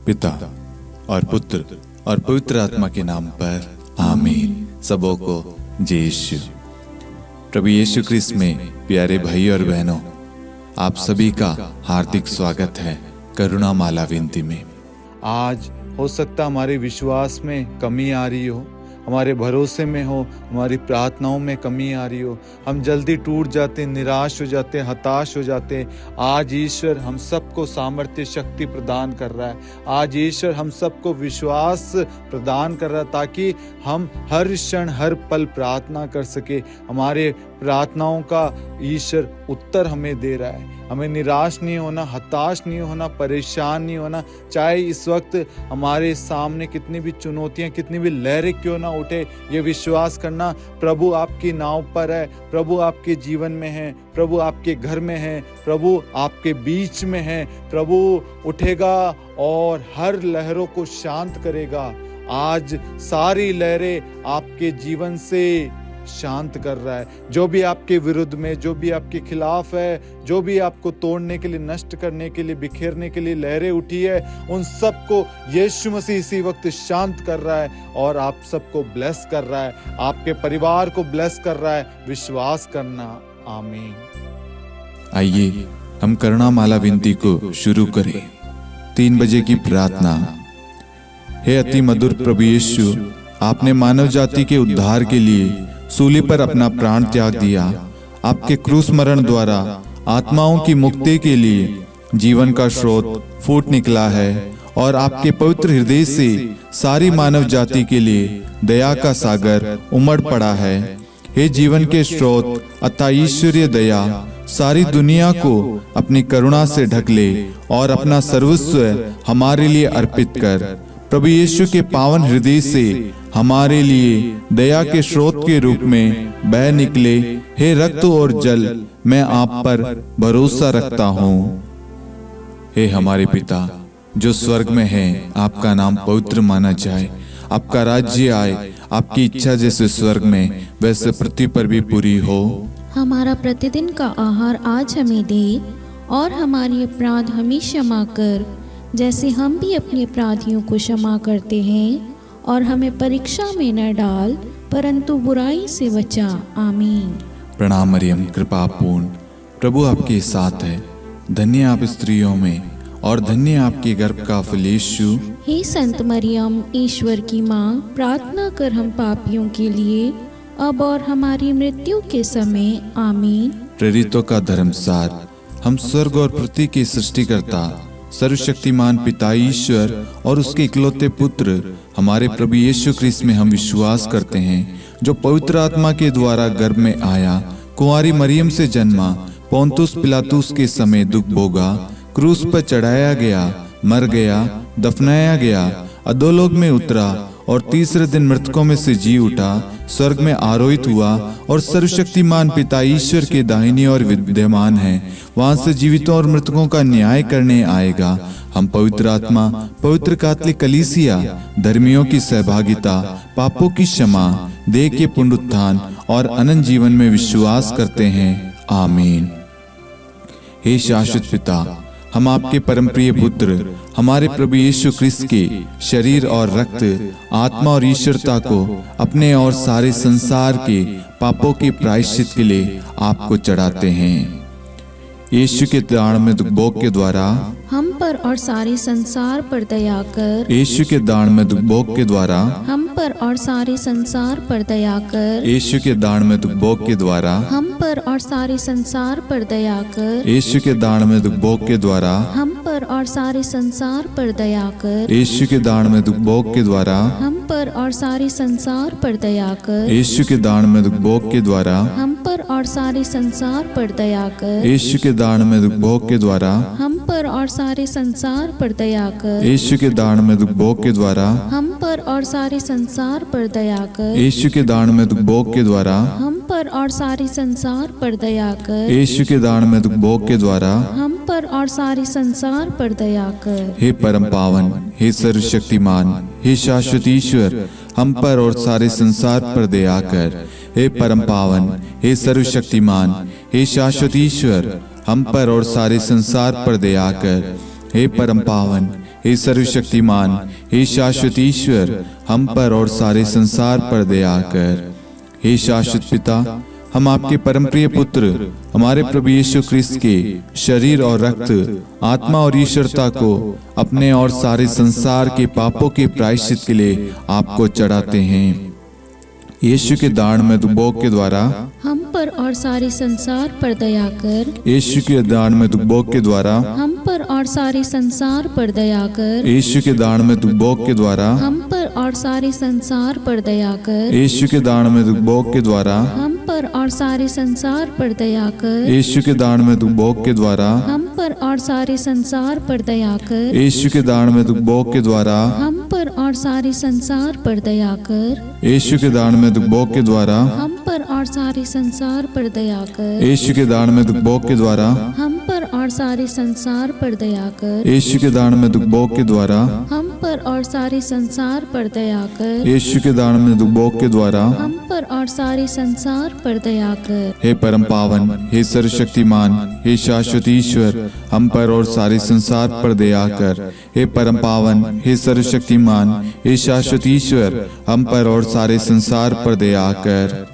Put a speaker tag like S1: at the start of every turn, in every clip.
S1: पिता और पुत्र और पवित्र आत्मा के नाम पर आमीन। सबों को जय यीशु। प्रभु यीशु क्रिस्त में प्यारे भाई और बहनों, आप सभी का हार्दिक स्वागत है करुणा माला विनती में।
S2: आज हो सकता हमारे विश्वास में कमी आ रही हो, हमारे भरोसे में हो, हमारी प्रार्थनाओं में कमी आ रही हो, हम जल्दी टूट जाते, निराश हो जाते, हताश हो जाते। आज ईश्वर हम सबको सामर्थ्य शक्ति प्रदान कर रहा है। आज ईश्वर हम सबको विश्वास प्रदान कर रहा है ताकि हम हर क्षण हर पल प्रार्थना कर सके। हमारे प्रार्थनाओं का ईश्वर उत्तर हमें दे रहा है। हमें निराश नहीं होना, हताश नहीं होना, परेशान नहीं होना। चाहे इस वक्त हमारे सामने कितनी भी चुनौतियां, कितनी भी लहरें क्यों ना उठे, ये विश्वास करना प्रभु आपकी नाव पर है, प्रभु आपके जीवन में है, प्रभु आपके घर में है, प्रभु आपके बीच में है। प्रभु उठेगा और हर लहरों को शांत करेगा। आज सारी लहरें आपके जीवन से शांत कर रहा है। जो भी आपके विरुद्ध में, जो भी आपके खिलाफ है, जो भी आपको तोड़ने के लिए, नष्ट करने के लिए, बिखेरने के लिए लहरें उठी है, उन सबको यीशु मसीह इसी वक्त शांत कर रहा है और आप सबको ब्लेस कर रहा है, आपके परिवार को ब्लेस कर रहा है। विश्वास करना। आमीन।
S1: आइए हम करुणा माला विनती को शुरू करें। 3 बजे की प्रार्थना। हे अति मधुर प्रभु यीशु, आपने मानव जाति के उद्धार के लिए सूली पर अपना प्राण त्याग दिया। आपके क्रूस मरण द्वारा आत्माओं की मुक्ति के लिए जीवन का स्रोत फूट निकला है और आपके पवित्र हृदय से सारी मानव जाति के लिए दया का सागर उमड़ पड़ा है। हे जीवन के स्रोत अतः ईश्वरीय दया सारी दुनिया को अपनी करुणा से ढक ले और अपना सर्वस्व हमारे लिए अर्पित कर। प्रभु यीशु के पावन हृदय से हमारे लिए दया के स्रोत के रूप में बह निकले। हे रक्त और जल, मैं आप पर भरोसा रखता हूँ। हे हमारे पिता जो स्वर्ग में है, आपका नाम पवित्र माना जाए, आपका राज्य आए, आपकी इच्छा जैसे स्वर्ग में वैसे पृथ्वी पर भी पूरी हो।
S3: हमारा प्रतिदिन का आहार आज हमें दे और हमारी अपराध हमें क्षमा कर, जैसे हम भी अपने अपराधियों को क्षमा करते हैं, और हमें परीक्षा में न डाल परंतु बुराई से बचा। आमीन।
S1: प्रणाम मरियम, कृपा पूर्ण, प्रभु आपके साथ है। धन्य आप स्त्रियों में और धन्य आपके गर्भ का फल यीशु।
S3: हे संत मरियम, ईश्वर की माँ, प्रार्थना कर हम पापियों के लिए अब और हमारी मृत्यु के समय। आमीन।
S1: प्रेरितों का धर्मसार। हम स्वर्ग और पृथ्वी के सृष्टिकर्ता सर्वशक्तिमान पिता ईश्वर और उसके इकलौते पुत्र हमारे प्रभु यीशु क्रिस्त में हम विश्वास करते हैं, जो पवित्र आत्मा के द्वारा गर्भ में आया, कुंवारी मरियम से जन्मा, पोंतुस पिलातुस के समय दुख भोगा, क्रूस पर चढ़ाया गया, मर गया, दफनाया गया, अधोलोक में उतरा और तीसरे दिन मृतकों में से जी उठा, स्वर्ग में आरोहित हुआ और सर्वशक्तिमान पिता ईश्वर के दाहिनी ओर विद्यमान है। वहां से जीवितों और मृतकों का न्याय करने आएगा। हम पवित्र आत्मा, पवित्र कैथोलिक कलीसिया, धर्मियों की सहभागिता, पापों की क्षमा, देह के पुनरुत्थान और अनंत जीवन में विश्वास करते हैं। आमीन। हे शाश्वत पिता, हम आपके परम प्रिय पुत्र हमारे प्रभु यीशु क्रिस्त के शरीर और रक्त, आत्मा और ईश्वरता को अपने और सारे संसार के पापों के प्रायश्चित के लिए आपको चढ़ाते हैं। यीशु के दान भोग के द्वारा
S3: हम पर और सारे संसार पर दया कर।
S1: यीशु के दान भोग के द्वारा
S3: हम पर और सारे संसार पर दया कर।
S1: यीशु के दान भोग के द्वारा
S3: हम पर और सारे संसार पर दया कर।
S1: यीशु के दान भोग के द्वारा
S3: हम पर और सारे संसार पर दया कर।
S1: यीशु के दान भोग के द्वारा
S3: हम पर और सारे संसार पर दया कर।
S1: यीशु के दान भोग के द्वारा
S3: हम पर और सारे संसार पर दया कर।
S1: यीशु के दान भोग के द्वारा
S3: हम पर और सारे संसार पर दया कर।
S1: यीशु के दान भोग के द्वारा
S3: हम पर और सारे संसार पर दया कर।
S1: यीशु के दान भोग के द्वारा
S3: हम पर और सारे संसार पर दया कर।
S1: यीशु के दान भोग के द्वारा
S3: हम पर और सारे संसार पर दया कर।
S1: हे परम पावन, हे सर्वशक्तिमान, हे शाश्वत ईश्वर, हम पर और सारे संसार पर दया कर। हे परम पावन, हे सर्वशक्तिमान, हे शाश्वत ईश्वर, हम पर और सारे संसार पर दया कर। हे परम पावन, हे सर्वशक्तिमान, हे शाश्वत ईश्वर, हम पर और सारे संसार पर दया कर। हे शाश्वत पिता, हम आपके परम प्रिय पुत्र हमारे प्रभु यीशु क्रिस्त के शरीर और रक्त, आत्मा और ईश्वरता को अपने और सारे संसार के पापों के प्रायश्चित के लिए आपको चढ़ाते हैं। यीशु के दान में दुबोक के द्वारा
S3: हम पर और सारे संसार पर दया कर।
S1: यीशु के दान में दुबोक के द्वारा
S3: हम पर और सारे संसार पर दया कर।
S1: यीशु के दान में दुबोक के द्वारा
S3: हम पर और सारे संसार पर दया कर।
S1: यीशु के दान में दुबोक के द्वारा
S3: हम पर और सारे संसार पर दया कर।
S1: यीशु के दान में दुबोक के द्वारा
S3: हम पर और सारे संसार पर दया कर।
S1: यीशु के दान में दुबोक के द्वारा
S3: हम पर और सारे संसार पर दया कर।
S1: यीशु के दान में दुबोक के द्वारा
S3: हम पर और सारे संसार पर दया कर।
S1: यीशु के दान में दुबोक के द्वारा
S3: हम पर और सारे संसार पर दया कर।
S1: यीशु के दान में दुबोक के द्वारा
S3: हम पर और सारे संसार पर दया कर।
S1: यीशु के दान में दुबोक के द्वारा
S3: हम पर और सारे संसार पर दया कर।
S1: हे परम पावन, हे सर्वशक्तिमान, हे शाश्वत ईश्वर, हम पर और सारे संसार पर दया कर। हे परम पावन, हे सर्वशक्तिमान, हे शाश्वत ईश्वर, हम पर और सारे संसार पर दया कर।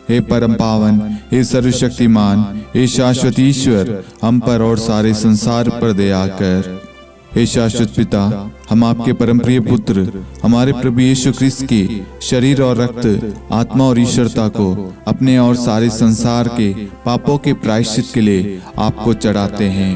S1: हे परम पावन, हे सर्वशक्तिमान, हे शाश्वत ईश्वर, हम पर और सारे संसार पर दया कर। हे शाश्वत पिता, हम आपके परम प्रिय पुत्र हमारे प्रभु यीशु क्रिस्त के शरीर और रक्त, आत्मा और ईश्वरता को अपने और सारे संसार के पापों के प्रायश्चित के लिए आपको चढ़ाते हैं।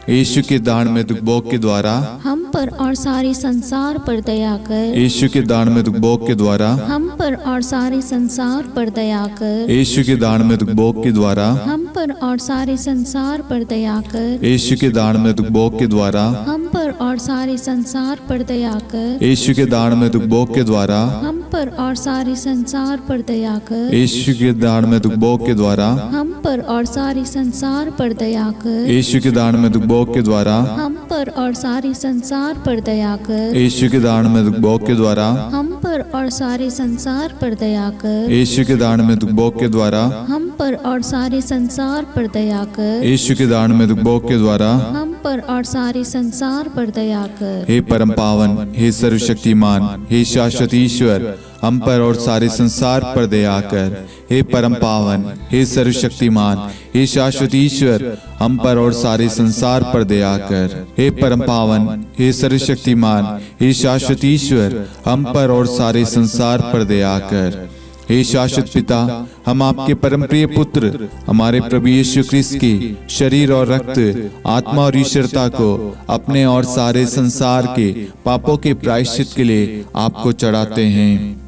S1: यीशु के दान में दुबोक के द्वारा
S3: हम पर और सारे संसार पर दया कर।
S1: यीशु के दान में दुबोक के द्वारा
S3: हम पर और सारे संसार पर दया कर।
S1: यीशु के दान में दुबोक के द्वारा
S3: हम पर और सारे संसार पर दया कर।
S1: यीशु के दान में दुबोक के द्वारा
S3: हम पर और सारे संसार पर दया कर।
S1: यीशु के दान में दुबोक के द्वारा
S3: हम पर और सारे संसार पर दया कर।
S1: यीशु के दान में दुबोक के द्वारा
S3: हम पर और सारे संसार पर दया कर।
S1: यीशु के दान में दुबोक के द्वारा
S3: हम पर और सारे संसार पर दया कर।
S1: यीशु के दान में दुबोक के द्वारा
S3: हम पर और सारे संसार पर दया कर।
S1: यीशु के दान में दुबोक के द्वारा
S3: हम पर और सारे संसार पर दया कर।
S1: यीशु के दान में दुबोक के द्वारा
S3: हम पर और सारे संसार पर दया कर।
S1: हे परम पावन, हे सर्वशक्तिमान, हे शाश्वत ईश्वर, हम पर और सारे संसार पर दया कर। हे परम पावन, हे सर्वशक्तिमान, हे शाश्वत ईश्वर, हम पर और सारे संसार पर दया कर। हे परम पावन, हे सर्वशक्तिमान, हे शाश्वत ईश्वर, हम पर और सारे संसार पर दया कर। हे शाश्वत पिता, हम आपके परम प्रिय पुत्र हमारे प्रभु यीशु क्रिस्त के शरीर और रक्त, आत्मा और ईश्वरता को अपने और सारे संसार के पापों के प्रायश्चित के लिए आपको चढ़ाते हैं।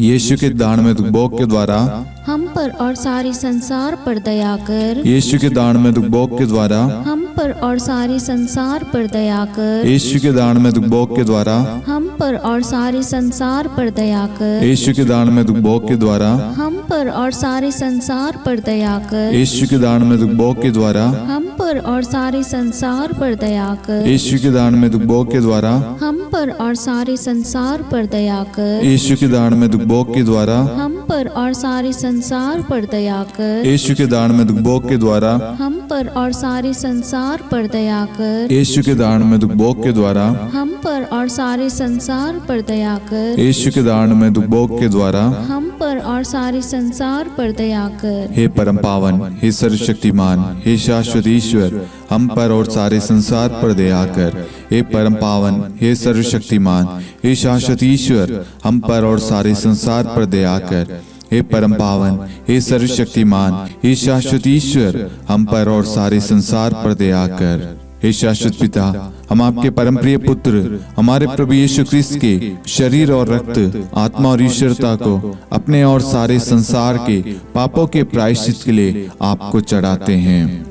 S1: यीशु के दान में दुबोक के द्वारा
S3: हम पर और सारे संसार पर दया कर।
S1: यीशु के दान में दुबोक के द्वारा
S3: हम पर और सारे संसार पर दया कर।
S1: यीशु के दान में दुबोक के द्वारा
S3: हम पर और सारे संसार पर दया कर।
S1: यीशु के दान में दुबोक के द्वारा
S3: हम पर और सारे संसार पर दया कर।
S1: यीशु के दान में दुबोक के द्वारा
S3: हम पर और सारे संसार पर दया कर।
S1: यीशु के दान में दुबोक के द्वारा
S3: हम पर और सारे संसार पर दया कर।
S1: यीशु के दान में दुबोक के द्वारा
S3: हम पर और सारे संसार पर दया कर।
S1: यीशु के दान में दुबोक के द्वारा
S3: हम पर और सारे संसार पर दया कर।
S1: यीशु के दान में दुबोक के द्वारा
S3: हम पर और सारे संसार पर दया कर।
S1: यीशु के दान में दुबोक के द्वारा
S3: हम पर और सारे संसार पर दया कर।
S1: हे परम पावन, हे सर्वशक्तिमान, हे शाश्वत ईश्वर, हम पर और सारे संसार पर दया कर। हे परम पावन, हे सर्वशक्तिमान, हे शाश्वत ईश्वर, हम पर और सारे संसार पर दया कर। हे परम पावन, हे सर्वशक्तिमान, हे शाश्वत ईश्वर, हम पर और सारे संसार पर दया कर। हे शाश्वत पिता, हम आपके परम प्रिय पुत्र हमारे प्रभु यीशु क्रिस्त के शरीर और रक्त, आत्मा और ईश्वरता को अपने और सारे संसार के पापों के प्रायश्चित के लिए आपको चढ़ाते हैं।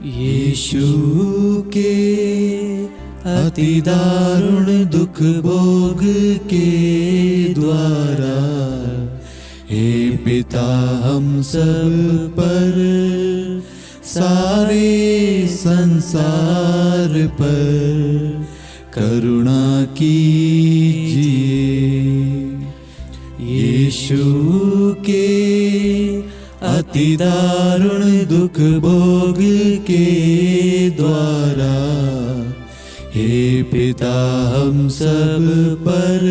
S4: यीशु के अति दारुण दुख भोग के द्वारा हे पिता हम सब पर, सारे संसार पर करुणा कीजिए। यीशु के अति दारुण दुख भोग के द्वारा हे पिता हम सब पर,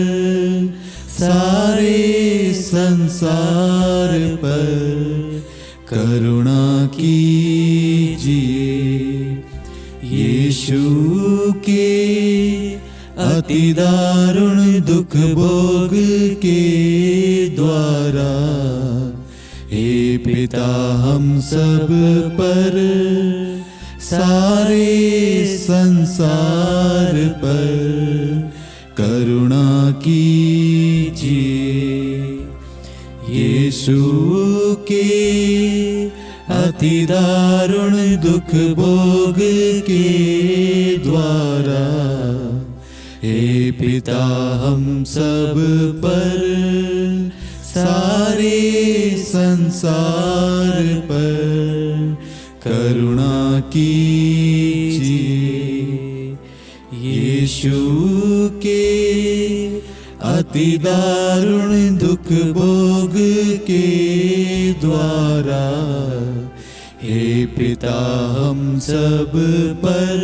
S4: सारे संसार पर करुणा कीजिए। यीशु के अति दारुण दुख भोग के द्वारा, हे पिता हम सब पर, सारे संसार पर करुणा कीजिए। यीशु के अति दारुण दुख भोग के द्वारा, हे पिता हम सब पर, सारे संसार पर करुणा कीजिए। यीशु के अति दारुण दुख भोग के द्वारा, हे पिता हम सब पर,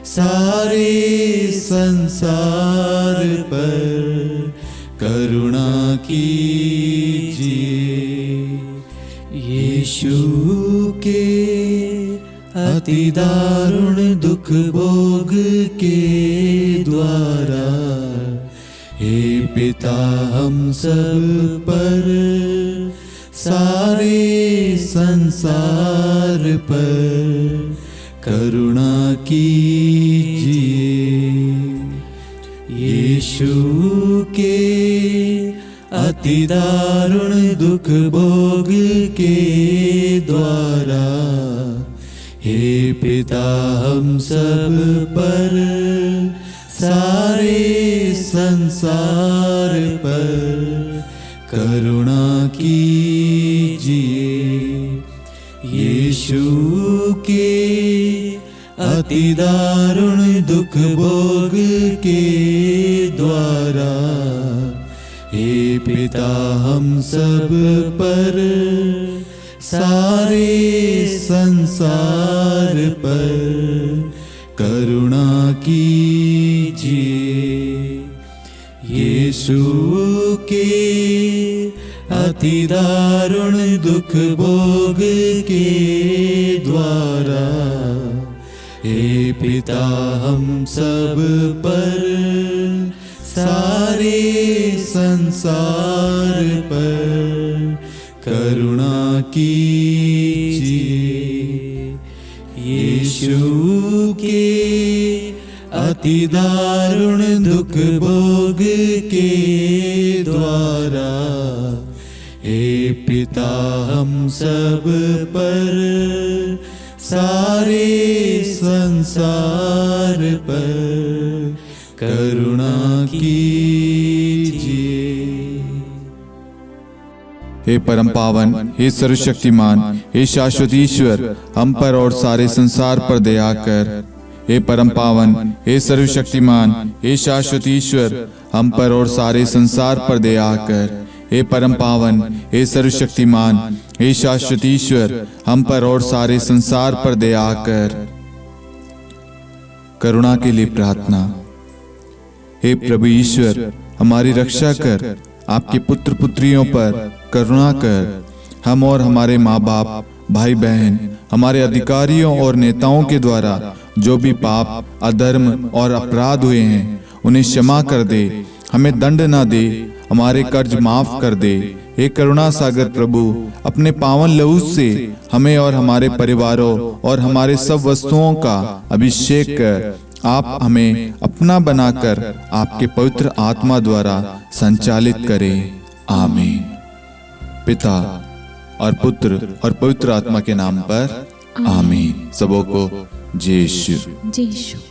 S4: सारे संसार पर करुणा कीजिए। यीशु के अति दारुण दुख भोग के द्वारा, हे पिता हम सब पर, सारे संसार पर करुणा कीजिए। यीशु के अति दारुण दुख भोग के द्वारा, हे पिता हम सब पर, सारे संसार पर करुणा कीजिए। यीशु के अति दारुण दुख भोग के द्वारा, हे पिता हम सब पर, सारे संसार पर करुणा कीजिए। यीशु के अति दारुण दुख भोग के द्वारा, हे पिता हम सब पर, सारे संसार पर करुणा कीजिए। यीशु के अति दारुण दुख भोग के द्वारा, हे पिता हम सब पर, सारे संसार पर करुणा कीजिए।
S1: हे परम पावन, हे सर्वशक्तिमान, हे शाश्वत ईश्वर, हम पर और सारे संसार पर दया कर। हे परम पावन, हे सर्वशक्तिमान, हे शाश्वत ईश्वर, हम पर और सारे संसार पर दया कर। हे परम पावन, हे सर्वशक्तिमान, हे शाश्वत ईश्वर, हम पर और सारे संसार पर दया कर। करुणा के लिए प्रार्थना। हे प्रभु ईश्वर, हमारी रक्षा कर, आपके पुत्र पुत्रियों पर करुणा कर। हम और हमारे माँ बाप, भाई बहन, हमारे अधिकारियों और नेताओं के द्वारा जो भी पाप, अधर्म और अपराध हुए हैं, उन्हें क्षमा कर दे। हमें दंड ना दे, हमारे कर्ज माफ कर दे। हे करुणा सागर प्रभु, अपने पावन लहू से हमें और हमारे परिवारों और हमारे सब वस्तुओं का अभिषेक कर। आप हमें अपना बनाकर आपके पवित्र आत्मा द्वारा संचालित करें। आमीन। पिता और पुत्र और पवित्र आत्मा के नाम पर आमीन। सबों को जय यीशु।
S3: जय यीशु।